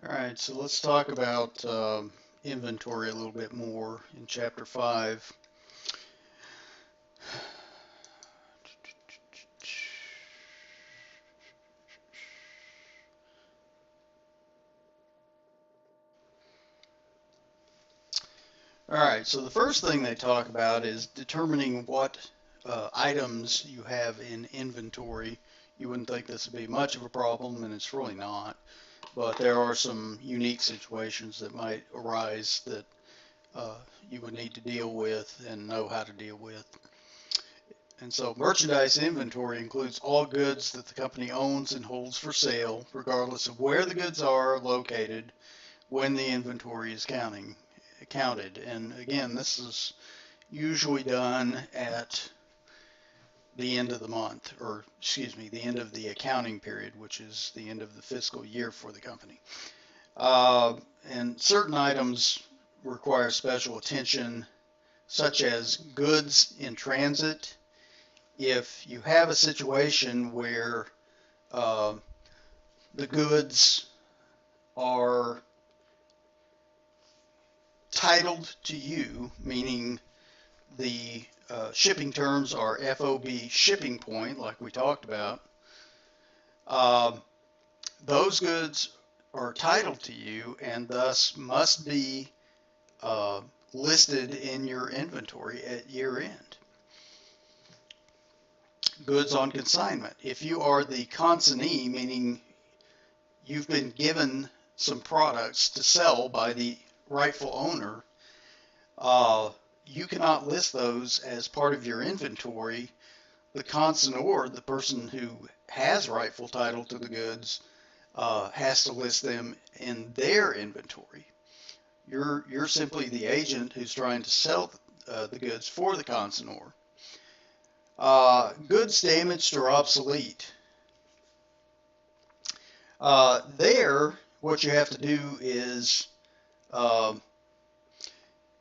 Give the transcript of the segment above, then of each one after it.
All right, so let's talk about inventory a little bit more in Chapter 5. All right, so the first thing they talk about is determining what items you have in inventory. You wouldn't think this would be much of a problem, and it's really not. But there are some unique situations that might arise that uh, you would need to deal with and know how to deal with. And so merchandise inventory includes all goods that the company owns and holds for sale, regardless of where the goods are located when the inventory is counted. And again, this is usually done at the end of the month, or excuse me, the end of the accounting period, which is the end of the fiscal year for the company. And certain items require special attention, such as goods in transit. If you have a situation where uh, the goods are titled to you, meaning the shipping terms are FOB shipping point, like we talked about, uh, those goods are titled to you and thus must be uh, listed in your inventory at year end. Goods on consignment. If you are the consignee, meaning you've been given some products to sell by the rightful owner, you cannot list those as part of your inventory. The consignor, the person who has rightful title to the goods, has to list them in their inventory. You're simply the agent who's trying to sell the goods for the consignor. Goods damaged or obsolete. There, what you have to do is,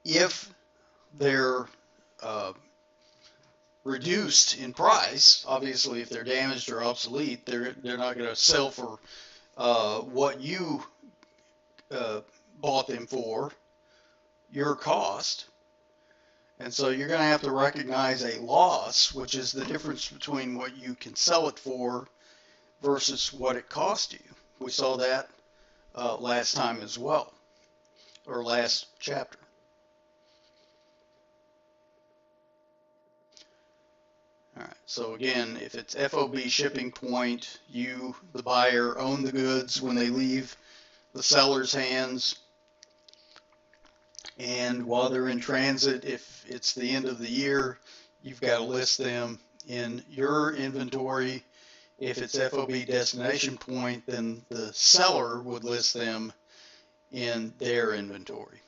if they're reduced in price, obviously, if they're damaged or obsolete, they're not going to sell for what you bought them for, your cost. And so you're going to have to recognize a loss, which is the difference between what you can sell it for versus what it cost you. We saw that last time as well, or last chapter. All right, so again, if it's FOB shipping point, you, the buyer, own the goods when they leave the seller's hands. And while they're in transit, if it's the end of the year, you've got to list them in your inventory. If it's FOB destination point, then the seller would list them in their inventory.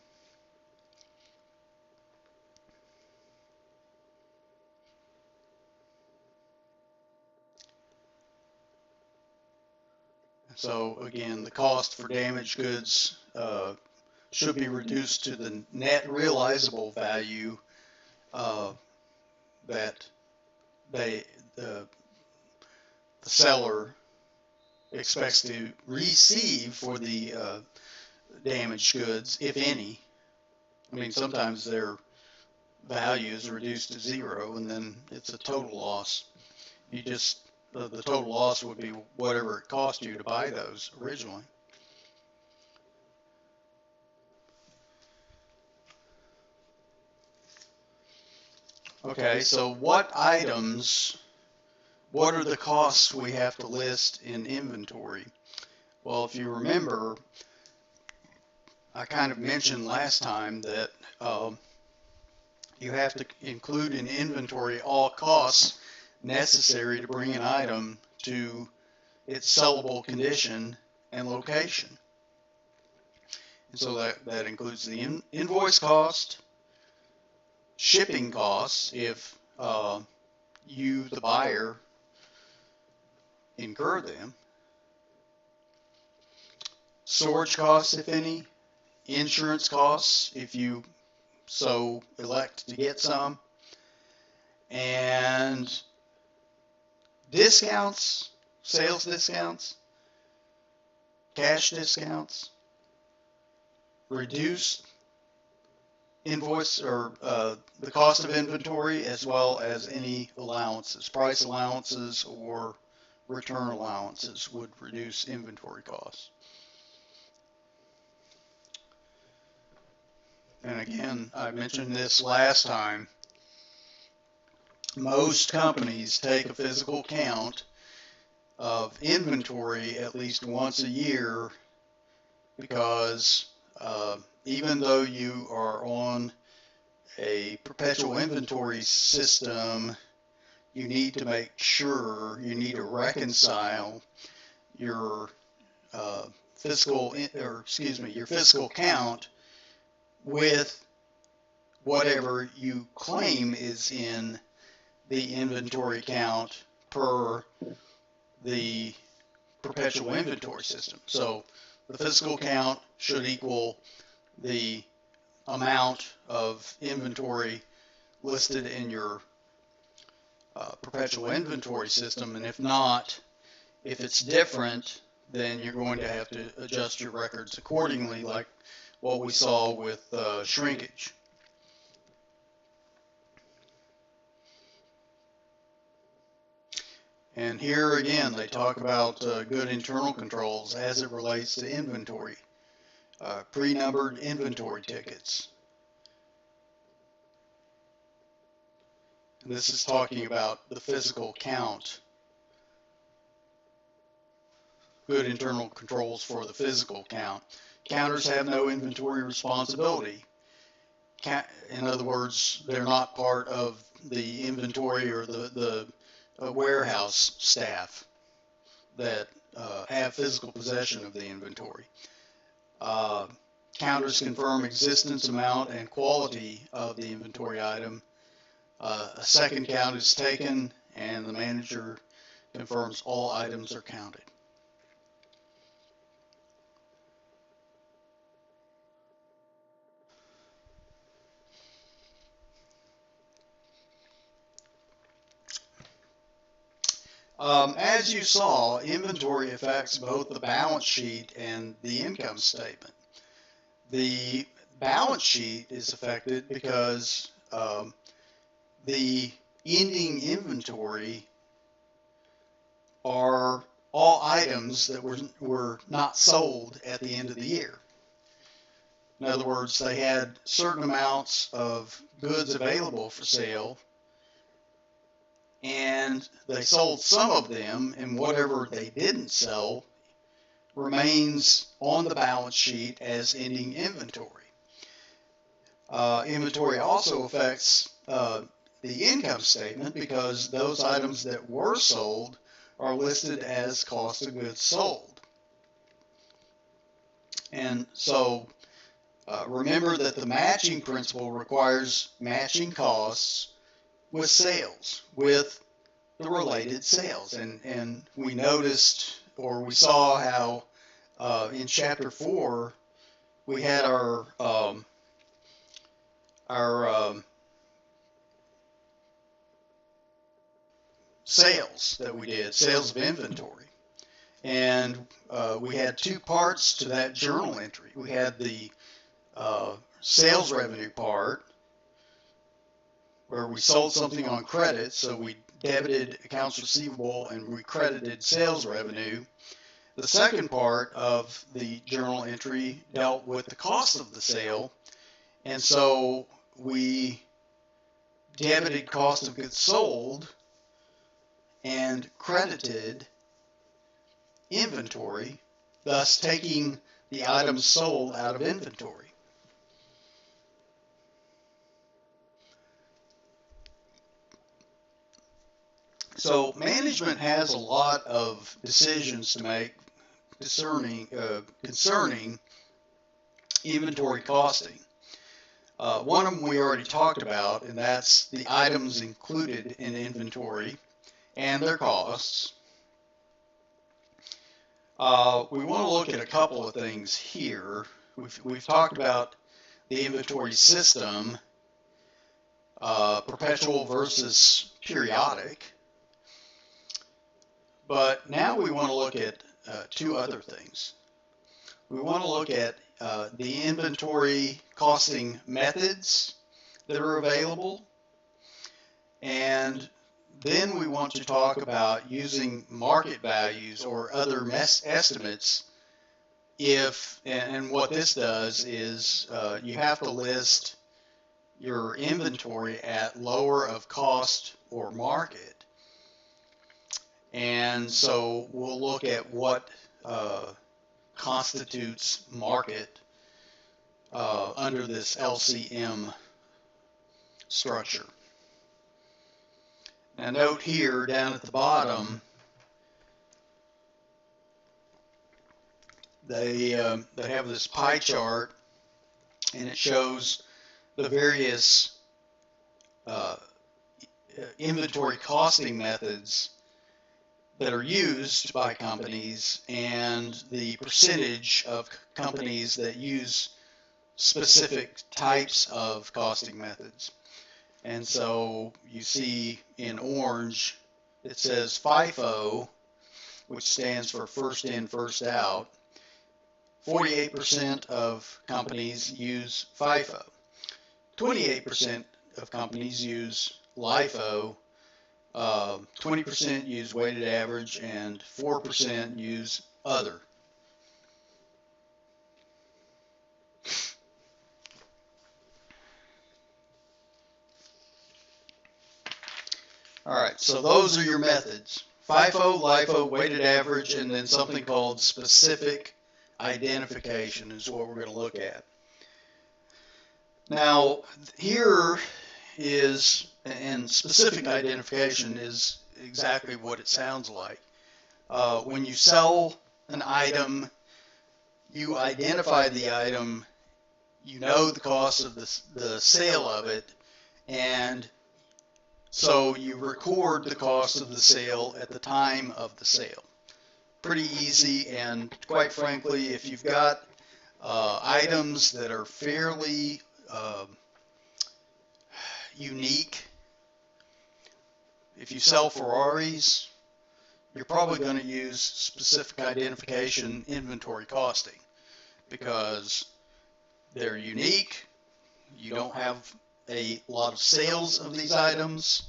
So again, the cost for damaged goods should be reduced to the net realizable value that the seller expects to receive for the damaged goods, if any. I mean, sometimes their value is reduced to zero, and then it's a total loss. You just the total loss would be whatever it cost you to buy those originally. Okay, so what items, what are the costs we have to list in inventory? Well, if you remember, I kind of mentioned last time that you have to include in inventory all costs necessary to bring an item to its sellable condition and location. And so that includes the invoice cost, shipping costs if you, the buyer, incur them, storage costs, if any, insurance costs if you so elect to get some, and discounts, sales discounts, cash discounts, reduce invoice or the cost of inventory, as well as any allowances, price allowances or return allowances would reduce inventory costs. And again, I mentioned this last time, most companies take a physical count of inventory at least once a year because even though you are on a perpetual inventory system, you need to make sure, you need to reconcile your your fiscal count with whatever you claim is in the inventory count per the perpetual inventory system. So the fiscal count should equal the amount of inventory listed in your perpetual inventory system, and if not, if it's different, then you're going to have to adjust your records accordingly, like what we saw with shrinkage. And here again, they talk about good internal controls as it relates to inventory, pre-numbered inventory tickets. And this is talking about the physical count. Good internal controls for the physical count. Counters have no inventory responsibility. In other words, they're not part of the inventory or the warehouse staff that have physical possession of the inventory. Counters confirm existence, amount, and quality of the inventory item. A second count is taken, and the manager confirms all items are counted. As you saw, inventory affects both the balance sheet and the income statement. The balance sheet is affected because the ending inventory are all items that were not sold at the end of the year. In other words, they had certain amounts of goods available for sale, and they sold some of them, and whatever they didn't sell remains on the balance sheet as ending inventory. Inventory also affects the income statement because those items that were sold are listed as cost of goods sold. And so remember that the matching principle requires matching costs with sales, with the related sales. And we noticed, or we saw how in chapter 4 we had our sales that we did, sales of inventory. And we had two parts to that journal entry. We had the sales revenue part, where we sold something on credit, so we debited accounts receivable and we credited sales revenue. The second part of the journal entry dealt with the cost of the sale, and so we debited cost of goods sold and credited inventory, thus taking the items sold out of inventory. So management has a lot of decisions to make concerning inventory costing. One of them we already talked about, and that's the items included in inventory and their costs. We want to look at a couple of things here. We've talked about the inventory system, perpetual versus periodic. But now we want to look at two other things. we want to look at the inventory costing methods that are available, and then we want to talk about using market values or other estimates if, and what this does is you have to list your inventory at lower of cost or market. And so we'll look at what constitutes market under this LCM structure. Now note here down at the bottom, they have this pie chart, and it shows the various inventory costing methods that are used by companies and the percentage of companies that use specific types of costing methods. And so you see in orange it says FIFO, which stands for first in, first out. 48% of companies use FIFO. 28% of companies use LIFO. 20% use weighted average, and 4% use other. All right, so those are your methods: FIFO, LIFO, weighted average, and then something called specific identification is what we're going to look at. Now, here is, and specific identification is exactly what it sounds like. When you sell an item, you identify the item, you know the cost of the sale of it, and so you record the cost of the sale at the time of the sale. Pretty easy, and quite frankly, if you've got items that are fairly unique, if you sell Ferraris, you're probably going to use specific identification inventory costing because they're unique. You don't have a lot of sales of these items,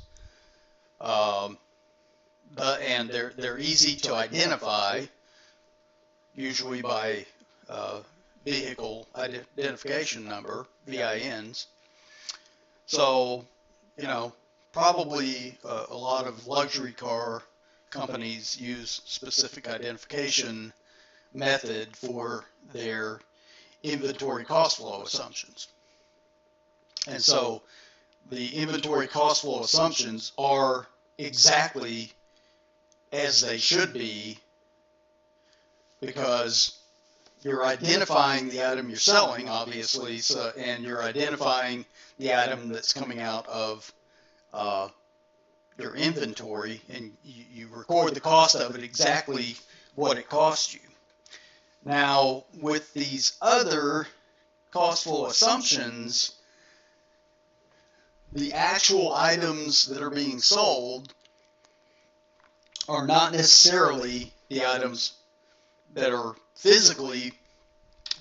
and they're easy to identify, usually by vehicle identification number, VINs. So, you know, probably a lot of luxury car companies use specific identification method for their inventory cost flow assumptions. And so the inventory cost flow assumptions are exactly as they should be, because you're identifying the item you're selling, obviously, and you're identifying the item that's coming out of your inventory, and you record the cost of it exactly what it cost you. Now, with these other cost flow assumptions, the actual items that are being sold are not necessarily the items that are physically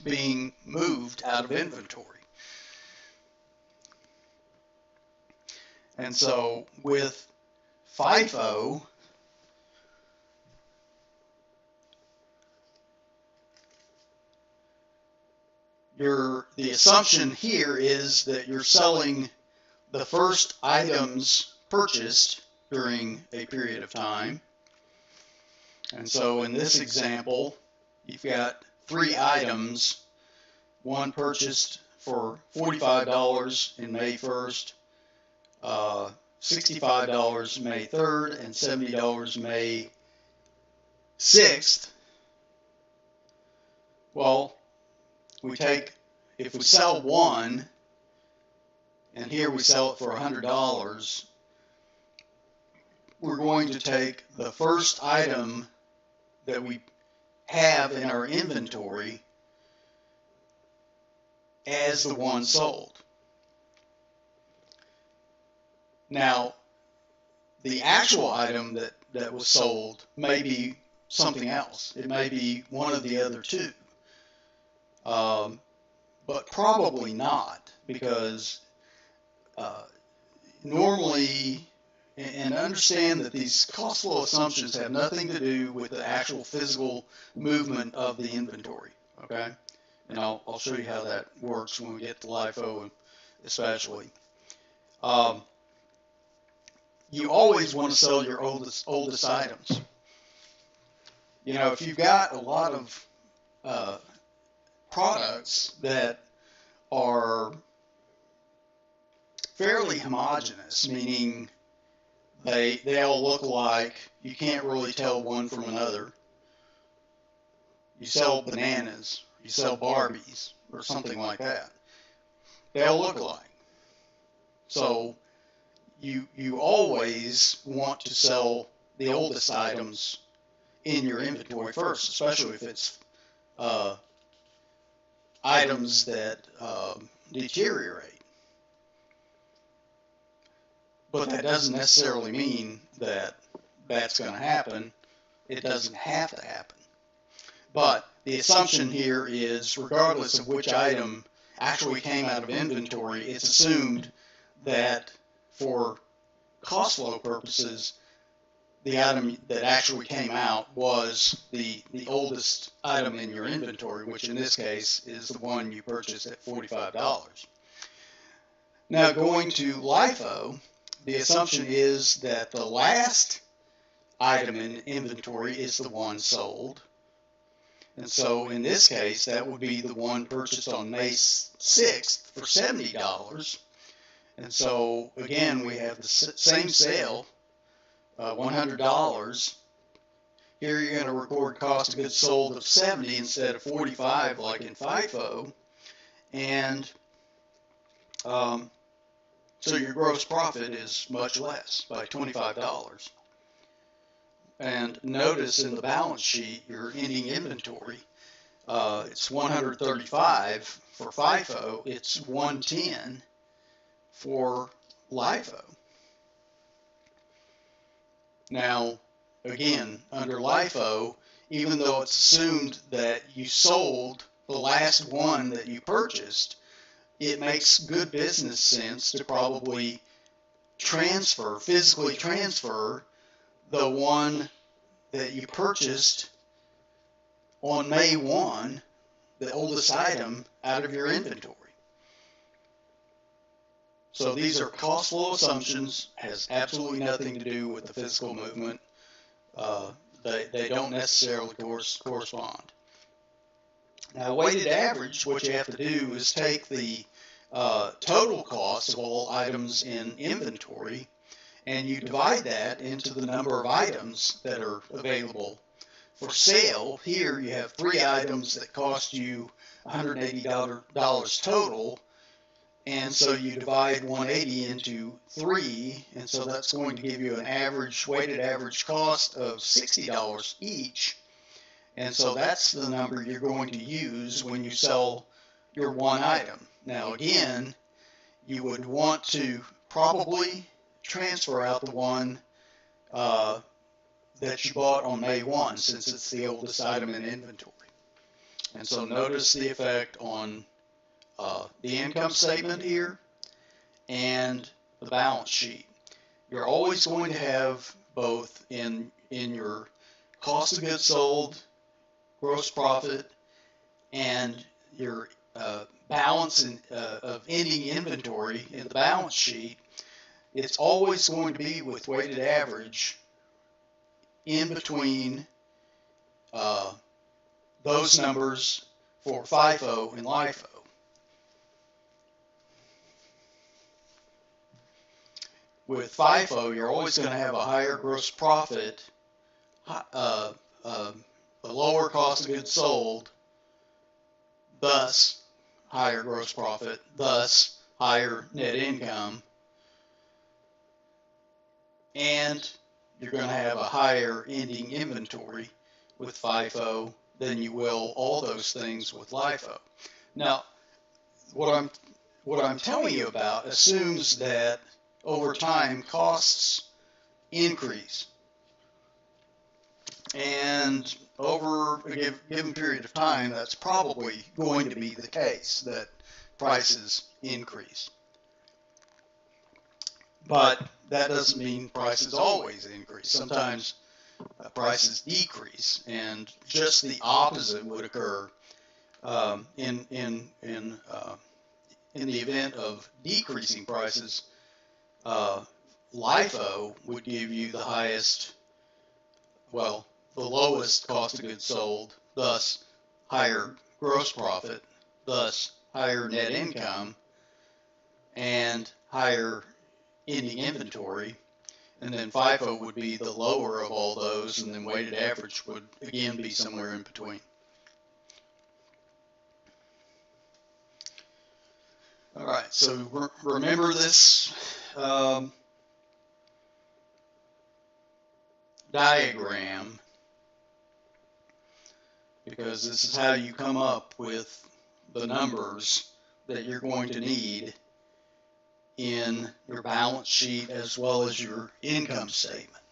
being moved out of inventory. And so with FIFO, the assumption here is that you're selling the first items purchased during a period of time. And so in this example, you've got 3 items, one purchased for $45 in May 1st, $65 May 3rd, and $70 May 6th. Well, if we sell one, and here we sell it for $100, we're going to take the first item that we have in our inventory as the one sold. Now, the actual item that was sold may be something else. It may be one of the other two. but probably not, because normally, and understand that these cost flow assumptions have nothing to do with the actual physical movement of the inventory, okay? And I'll show you how that works when we get to LIFO especially. You always want to sell your oldest items. You know, if you've got a lot of products that are fairly homogeneous, meaning they all look alike, you can't really tell one from another. You sell bananas, you sell Barbies, or something like that. They all look alike. So you always want to sell the oldest items in your inventory first, especially if it's items that deteriorate. But that doesn't necessarily mean that that's going to happen. It doesn't have to happen. But the assumption here is, regardless of which item actually came out of inventory, it's assumed that for cost flow purposes, the item that actually came out was the oldest item in your inventory, which in this case is the one you purchased at $45. Now, going to LIFO, the assumption is that the last item in inventory is the one sold. And so in this case, that would be the one purchased on May 6th for $70. And so again, we have the same sale, $100. Here you're going to record cost of goods sold of $70 instead of $45 like in FIFO. And so your gross profit is much less by $25. And notice in the balance sheet, your ending inventory, it's $135 for FIFO, it's $110 for LIFO. Now, again, under LIFO, even though it's assumed that you sold the last one that you purchased, it makes good business sense to probably physically transfer the one that you purchased on May 1, the oldest item, out of your inventory. So these are cost flow assumptions, has absolutely nothing to do with the physical movement. They don't necessarily correspond. Now, weighted average, what you have to do is take the total cost of all items in inventory, and you divide that into the number of items that are available for sale. Here you have 3 items that cost you $180 total, and so you divide 180 into 3, and so that's going to give you an weighted average cost of $60 each. And so that's the number you're going to use when you sell your one item. Now again, you would want to probably transfer out the one that you bought on May 1, since it's the oldest item in inventory. And so notice the effect on the income statement here and the balance sheet. You're always going to have both in your cost of goods sold, gross profit, and your balance of ending inventory in the balance sheet. It's always going to be with weighted average in between those numbers for FIFO and LIFO. With FIFO, you're always going to have a higher gross profit, a lower cost of goods sold, thus higher gross profit, thus higher net income, and you're going to have a higher ending inventory with FIFO than you will all those things with LIFO. Now, what I'm telling you about assumes that over time costs increase. And over a given period of time, that's probably going to be the case, that prices increase. But that doesn't mean prices always increase. Sometimes prices decrease, and just the opposite would occur in the event of decreasing prices. LIFO would give you the highest, well, the lowest cost of goods sold, thus higher gross profit, thus higher net income, and higher ending inventory. And then FIFO would be the lower of all those, and then weighted average would again be somewhere in between. All right, so remember this diagram, because this is how you come up with the numbers that you're going to need in your balance sheet as well as your income statement.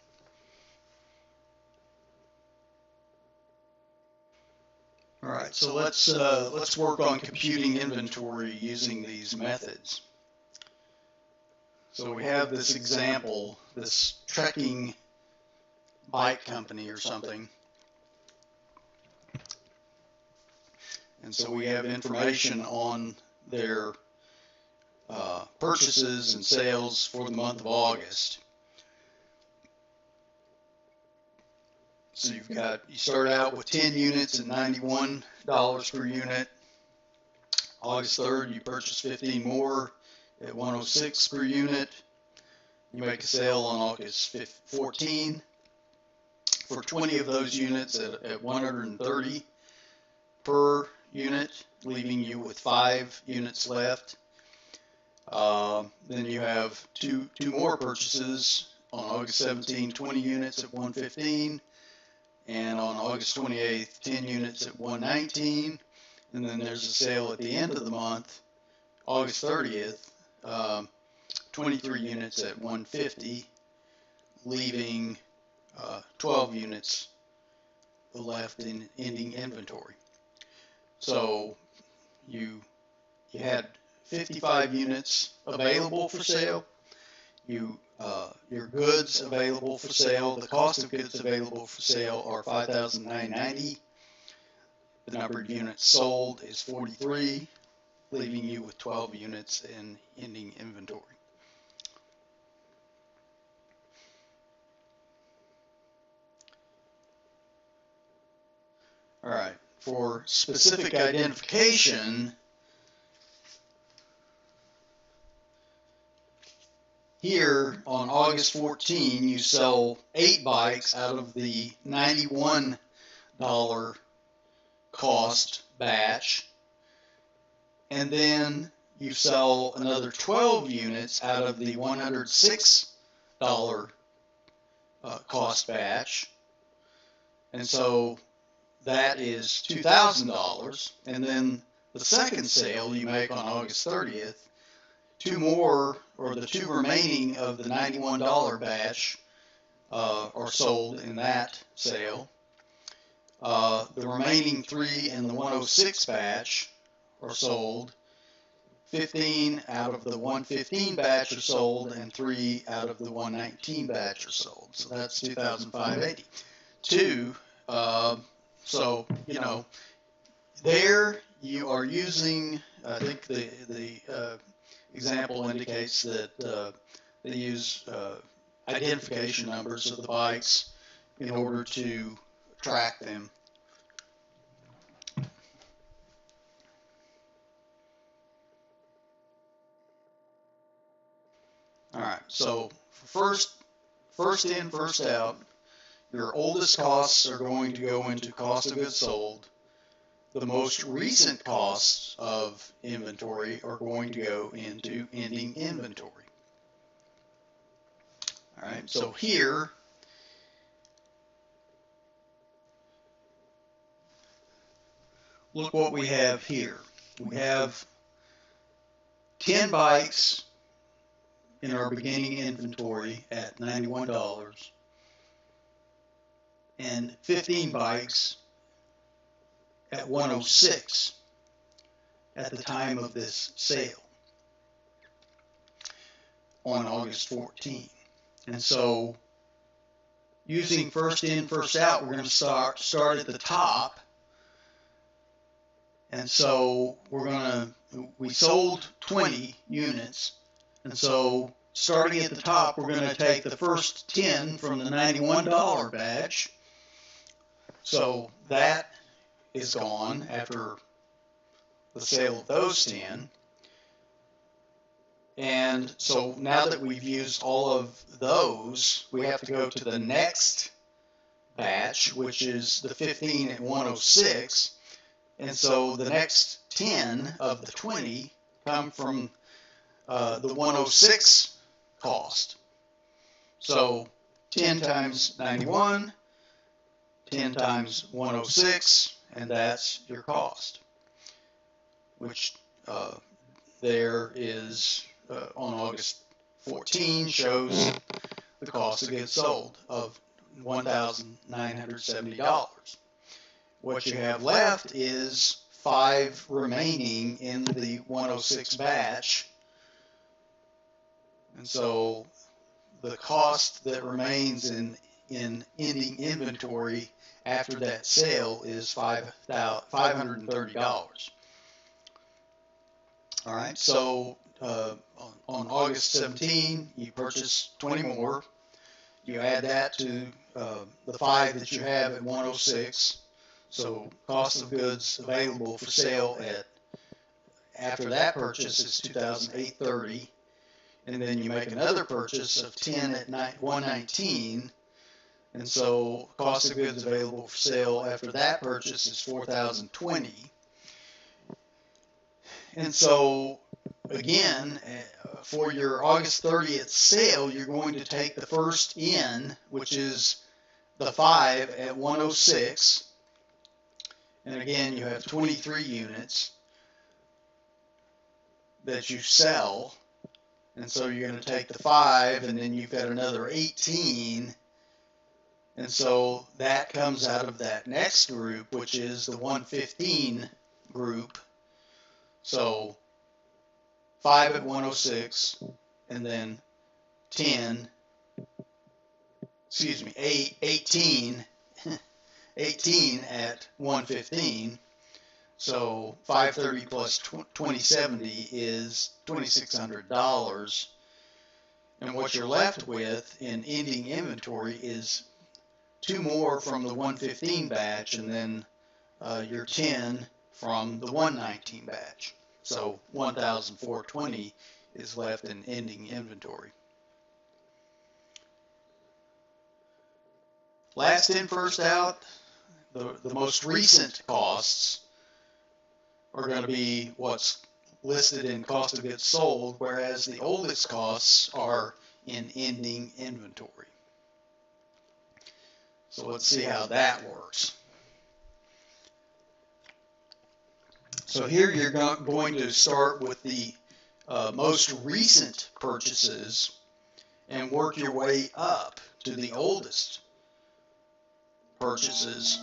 All right, so let's work on computing inventory using these methods. So we have this example, this trekking bike company or something. And so we have information on their purchases and sales for the month of August. So you start out with 10 units at $91 per unit. August 3rd, you purchase 15 more at $106 per unit. You make a sale on August 14 for 20 of those units at $130 per unit, leaving you with 5 units left. Then you have two more purchases on August 17, 20 units at $115, and on August 28th, 10 units at $119, and then there's a sale at the end of the month, August 30th, 23 units at $150, leaving 12 units left in ending inventory. So you had 55 units available for sale. Your goods available for sale, the cost of goods available for sale are $5,990. The number of units sold is 43, leaving you with 12 units in ending inventory. All right, for specific identification, here on August 14, you sell 8 bikes out of the $91 cost batch, and then you sell another 12 units out of the $106 cost batch, and so that is $2,000. And then the second sale you make on August 30th, 2 more, or the 2 remaining of the $91 batch are sold in that sale. The remaining 3 in the 106 batch are sold. 15 out of the 115 batch are sold, and 3 out of the 119 batch are sold. So that's $2,580. So, you know, there you are using, I think the example indicates that they use identification numbers of the bikes in order to track them. All right, so first in, first out, your oldest costs are going to go into cost of goods sold. The most recent costs of inventory are going to go into ending inventory. All right, so here, look what we have here. We have 10 bikes in our beginning inventory at $91. and 15 bikes at 106 at the time of this sale on August 14. And so using first in, first out, we're going to start at the top. And so we sold 20 units. And so starting at the top, we're going to take the first 10 from the $91 batch. So that is gone after the sale of those 10. And so now that we've used all of those, we have to go to the next batch, which is the 15 at 106. And so the next 10 of the 20 come from the 106 cost. So 10 times 91, 10 times 106, and that's your cost, which there is on August 14 shows the cost of goods sold of $1,970. What you have left is 5 remaining in the 106 batch. And so the cost that remains in ending inventory after that sale is $530. All right, so on August 17, you purchase 20 more. You add that to the 5 that you have at 106. So cost of goods available for sale after that purchase is $2,830. And then you make another purchase of 10 at 119. And so cost of goods available for sale after that purchase is $4,020. And so again, for your August 30th sale, you're going to take the first in, which is the 5 at 106. And again, you have 23 units that you sell. And so you're going to take the 5, and then you've got another 18. And so that comes out of that next group, which is the 115 group. So 5 at 106, and then 18 at 115. So 530 plus 2070 is $2,600. And what you're left with in ending inventory is 2 more from the 115 batch, and then your 10 from the 119 batch. So 1,420 is left in ending inventory. Last in, first out, the most recent costs are going to be what's listed in cost of goods sold, whereas the oldest costs are in ending inventory. So let's see how that works. So here you're going to start with the most recent purchases and work your way up to the oldest purchases.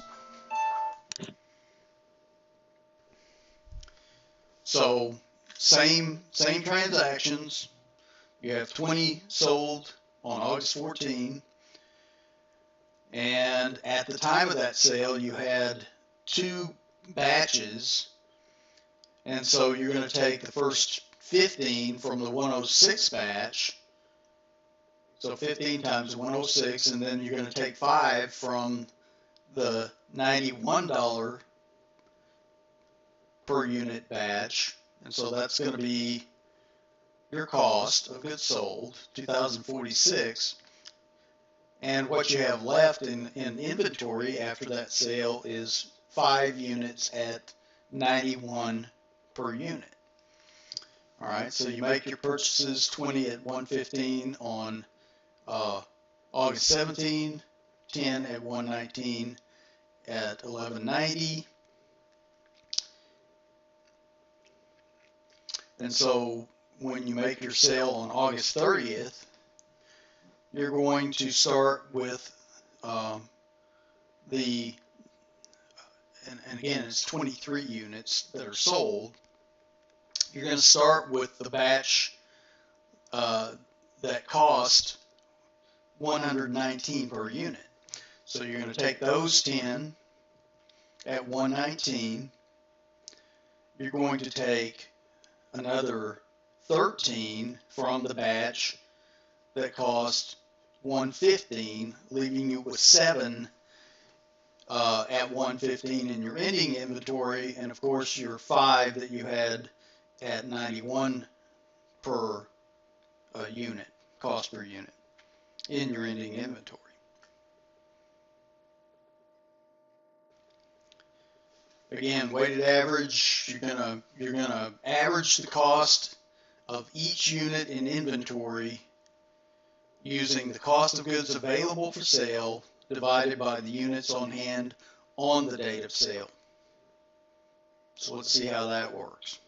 So same transactions. You have 20 sold on August 14, and at the time of that sale you had 2 batches, and so you're going to take the first 15 from the 106 batch. So 15 times 106, and then you're going to take 5 from the $91 per unit batch, and so that's going to be your cost of goods sold, $2,046. And what you have left in inventory after that sale is 5 units at $91 per unit. All right, so you make your purchases 20 at 115 on August 17, 10 at 119 at 1190. And so when you make your sale on August 30th, you're going to start with the, and again, it's 23 units that are sold, you're going to start with the batch that cost $119 per unit. So you're going to take those 10 at $119. You're going to take another 13 from the batch that cost $115, leaving you with 7 at $115 in your ending inventory, and of course your 5 that you had at $91 per unit, cost per unit, in your ending inventory. Again, weighted average, you're gonna average the cost of each unit in inventory using the cost of goods available for sale divided by the units on hand on the date of sale. So let's see how that works.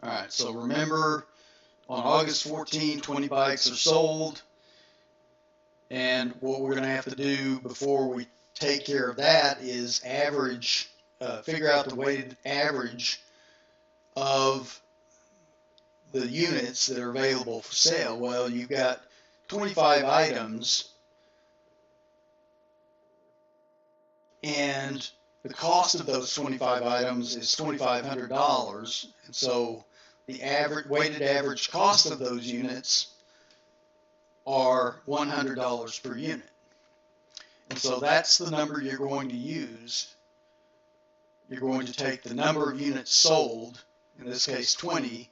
All right, so remember, on August 14, 20 bikes are sold, and what we're going to have to do before we take care of that is average, figure out the weighted average of the units that are available for sale. Well, you've got 25 items, and the cost of those 25 items is $2,500, and so the weighted average cost of those units are $100 per unit. And so that's the number you're going to use. You're going to take the number of units sold, in this case 20,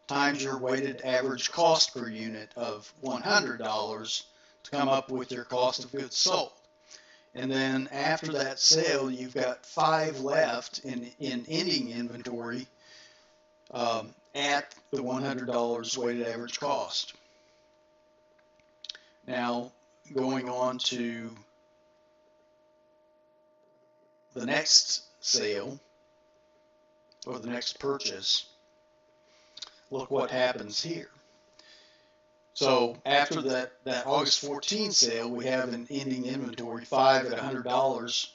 times your weighted average cost per unit of $100 to come up with your cost of goods sold. And then after that sale, you've got 5 left in ending inventory at the $100 weighted average cost. Now, going on to the next sale, or the next purchase, look what happens here. So after that August 14 sale, we have an ending inventory, 5 at $100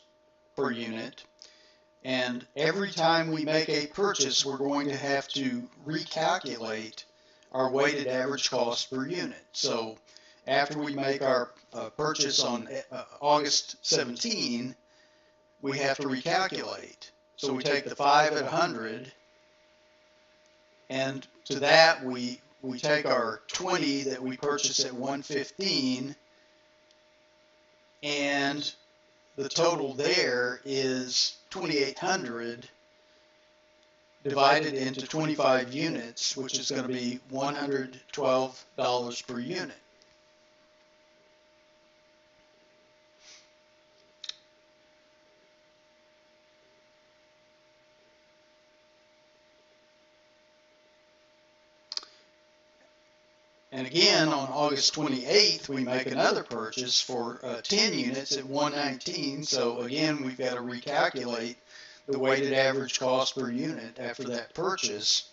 per unit. And every time we make a purchase, we're going to have to recalculate our weighted average cost per unit. So after we make our purchase on August 17, we have to recalculate. So we take the 5 at 100, and to that we take our 20 that we purchased at 115, and the total there is 2,800 divided into 25 units, which is going to be $112 per unit. And again, on August 28th, we make another purchase for 10 units at $119. So again, we've got to recalculate the weighted average cost per unit after that purchase.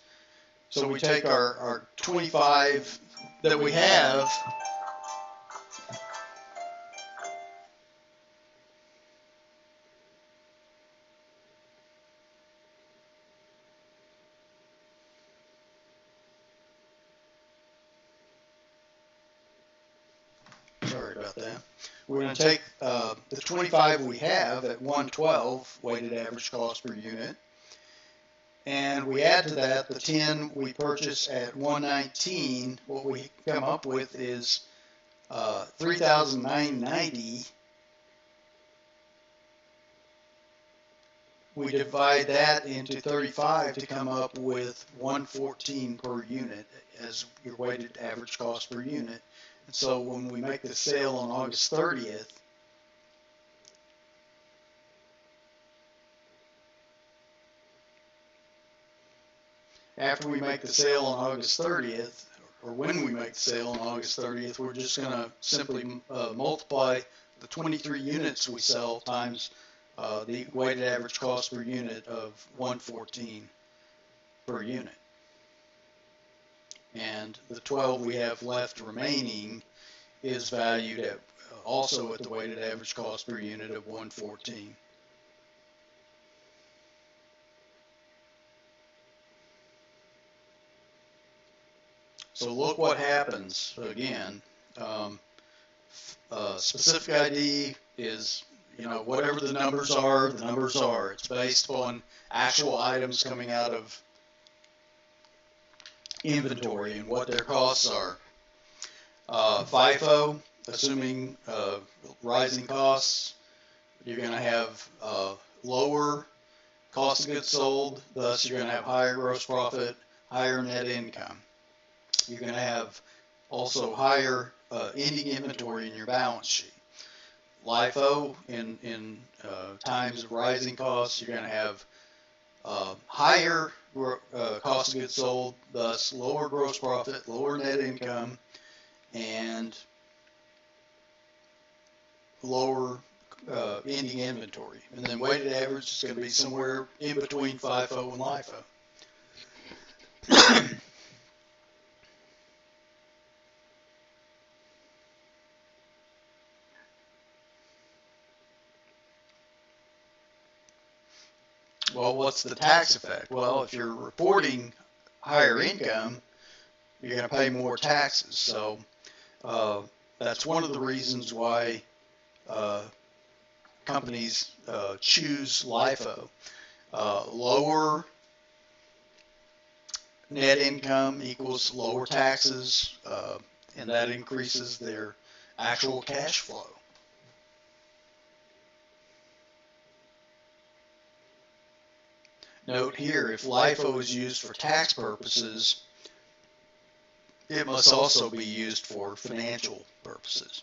So we take our 25 that we have, sorry about that. We're going to take the 25 we have at 112 weighted average cost per unit, and we add to that the 10 we purchase at 119. What we come up with is $3,990. We divide that into 35 to come up with $114 per unit as your weighted average cost per unit. And so when we make the sale on August 30th, after we make the sale on August 30th, or when we make the sale on August 30th, we're just going to simply multiply the 23 units we sell times the weighted average cost per unit of $114 per unit. and the 12 we have left remaining is valued at also at the weighted average cost per unit of 114. So look what happens again. Specific ID is, whatever the numbers are, the numbers are. It's based on actual items coming out of inventory and what their costs are. FIFO, assuming rising costs, you're going to have lower cost of goods sold, thus you're going to have higher gross profit, higher net income. You're going to have also higher ending inventory in your balance sheet. LIFO, in times of rising costs, you're going to have higher cost of goods sold, thus lower gross profit, lower net income, and lower ending inventory. And then weighted average is going to be somewhere in between FIFO and LIFO. Well, what's the tax effect? Well, if you're reporting higher income, you're going to pay more taxes. So that's one of the reasons why companies choose LIFO. Lower net income equals lower taxes, and that increases their actual cash flow. Note here, if LIFO is used for tax purposes, it must also be used for financial purposes.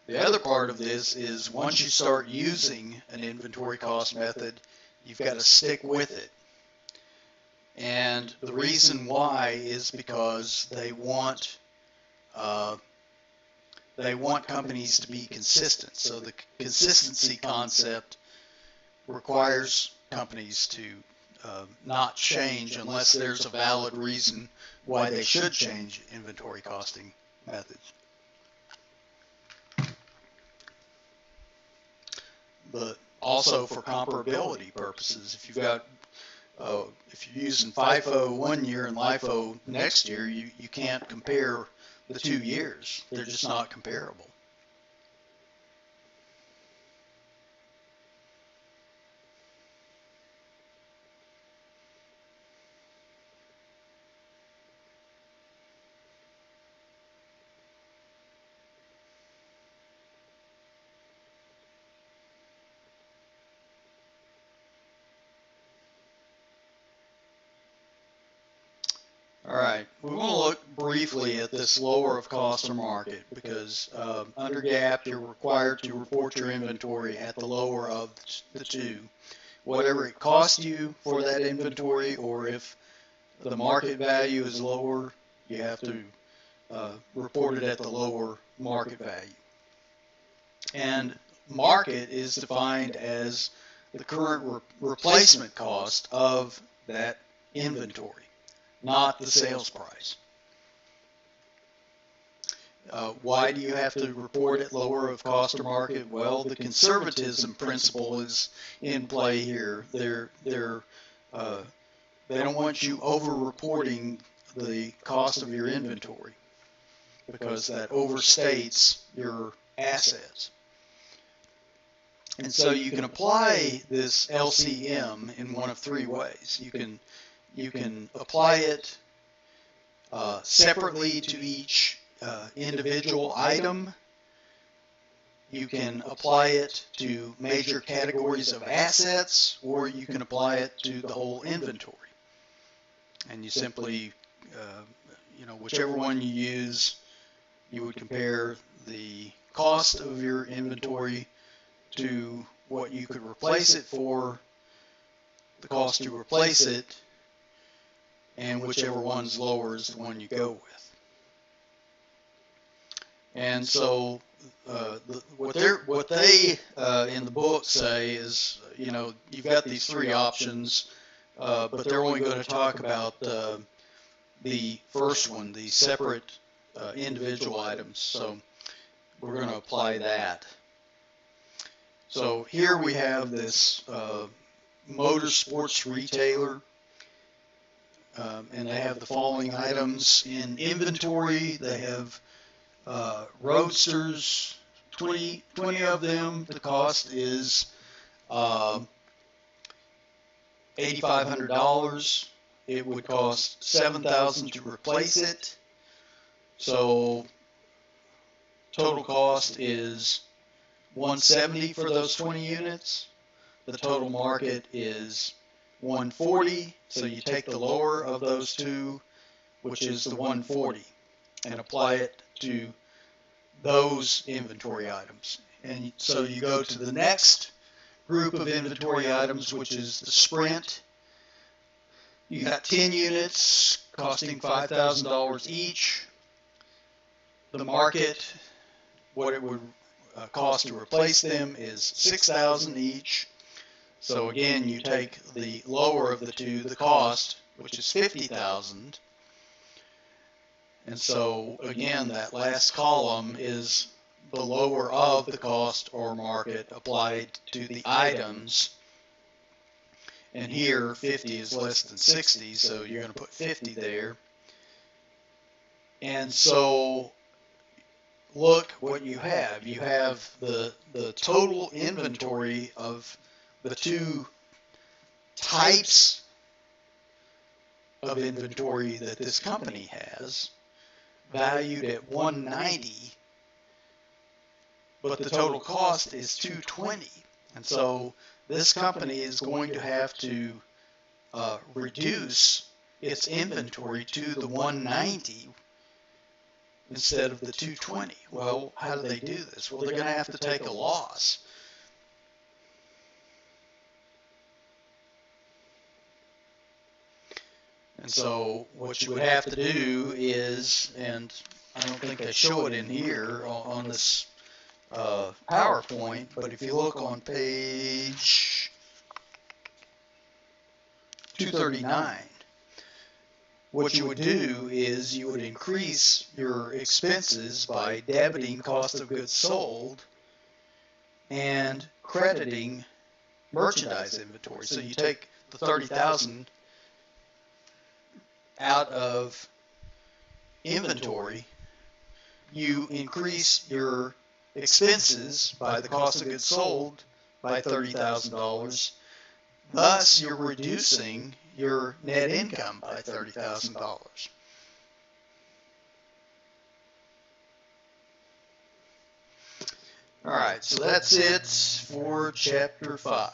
The other part of this is once you start using an inventory cost method, you've got to stick with it. And the reason why is because they want companies to be consistent. So the consistency concept requires companies to not change unless there's a valid reason why they should change inventory costing methods. But also for comparability purposes, if you've got if you're using FIFO one year and LIFO next year, you can't compare the 2 years. They're just not comparable. All right, we want to look briefly at this lower of cost or market because under GAAP you're required to report your inventory at the lower of the two. Whatever it costs you for that inventory, or if the market value is lower, you have to report it at the lower market value. And market is defined as the current replacement cost of that inventory, not the sales price. Why do you have to report it lower of cost or market? Well, the conservatism principle is in play here. They don't want you over-reporting the cost of your inventory because that overstates your assets. And so you can apply this LCM in one of three ways. You can apply it separately to each individual item. You can apply it to major categories of assets, or you can apply it to the whole inventory. And you simply, whichever one you use, you would compare the cost of your inventory to what you could replace it for, the cost to replace it, and whichever one's lower is the one you go with. And so what they in the book say is, you've got these three options. but they're only going to talk about the first one, the separate individual items. So we're going to apply that. So here we have this motorsports retailer, and they have the following items in inventory. They have Roadsters, 20 of them. The cost is $8,500. It would cost $7,000 to replace it. So total cost is $170 for those 20 units. The total market is $140. So you take the lower of those two, which is the $140, and apply it to those inventory items. And so you go to the next group of inventory items, which is the Sprint. You got 10 units costing $5,000 each. The market, what it would cost to replace them, is $6,000 each. So again, you take the lower of the two, the cost, which is $50,000. And so again, that last column is the lower of the cost or market applied to the items. And here 50 is less than 60, so you're going to put 50 there. And so look what you have. You have the total inventory of the two types of inventory that this company has, valued at $190, but the total cost is $220. And so this company is going to have to reduce its inventory to the $190 instead of the $220. Well, how do they do this? Well, they're going to have to take a loss. And so what you would have to do is, and I don't think they show it in here on this PowerPoint, but if you look on page 239, what you would do is you would increase your expenses by debiting cost of goods sold and crediting merchandise inventory. So you take the $30,000 out of inventory, you increase your expenses by the cost of goods sold by $30,000. Thus, you're reducing your net income by $30,000. All right, so that's it for Chapter 5.